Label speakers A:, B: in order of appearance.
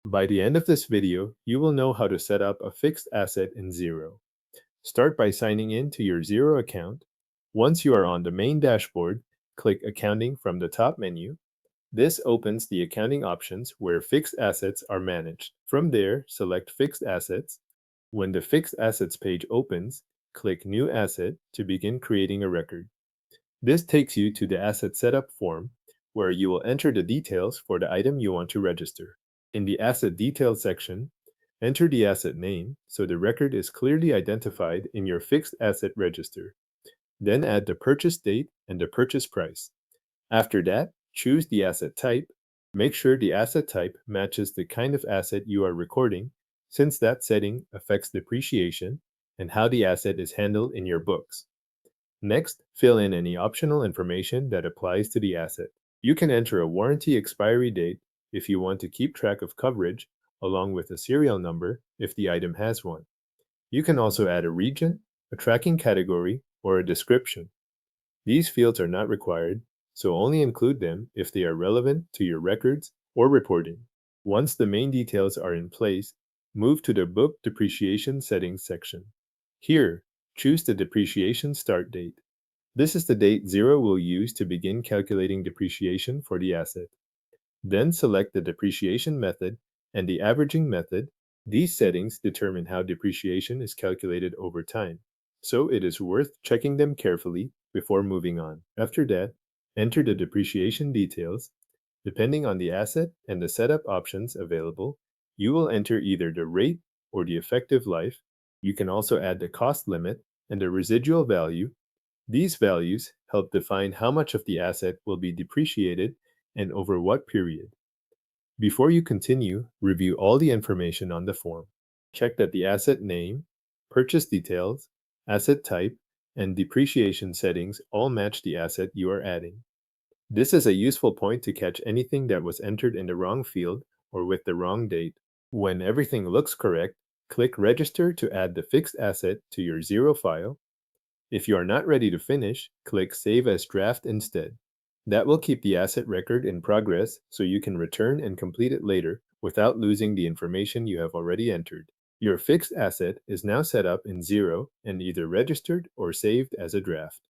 A: By the end of this video, you will know how to set up a fixed asset in Xero. Start by signing in to your Xero account. Once you are on the main dashboard, click Accounting from the top menu. This opens the accounting options where fixed assets are managed. From there, select Fixed Assets. When the Fixed Assets page opens, click New Asset to begin creating a record. This takes you to the Asset Setup form, where you will enter the details for the item you want to register. In the Asset Details section, enter the asset name so the record is clearly identified in your fixed asset register. Then add the purchase date and the purchase price. After that, choose the asset type. Make sure the asset type matches the kind of asset you are recording, since that setting affects depreciation and how the asset is handled in your books. Next, fill in any optional information that applies to the asset. You can enter a warranty expiry date if you want to keep track of coverage, along with a serial number if the item has one. You can also add a region, a tracking category, or a description. These fields are not required, so only include them if they are relevant to your records or reporting. Once the main details are in place, move to the Book Depreciation Settings section. Here, choose the depreciation start date. This is the date Xero will use to begin calculating depreciation for the asset. Then select the depreciation method and the averaging method. These settings determine how depreciation is calculated over time, so it is worth checking them carefully before moving on. After that, enter the depreciation details. Depending on the asset and the setup options available, you will enter either the rate or the effective life. You can also add the cost limit and the residual value. These values help define how much of the asset will be depreciated and over what period. Before you continue, review all the information on the form. Check that the asset name, purchase details, asset type, and depreciation settings all match the asset you are adding. This is a useful point to catch anything that was entered in the wrong field or with the wrong date. When everything looks correct, click Register to add the fixed asset to your Xero file. If you are not ready to finish, click Save as Draft instead. That will keep the asset record in progress so you can return and complete it later without losing the information you have already entered. Your fixed asset is now set up in Xero and either registered or saved as a draft.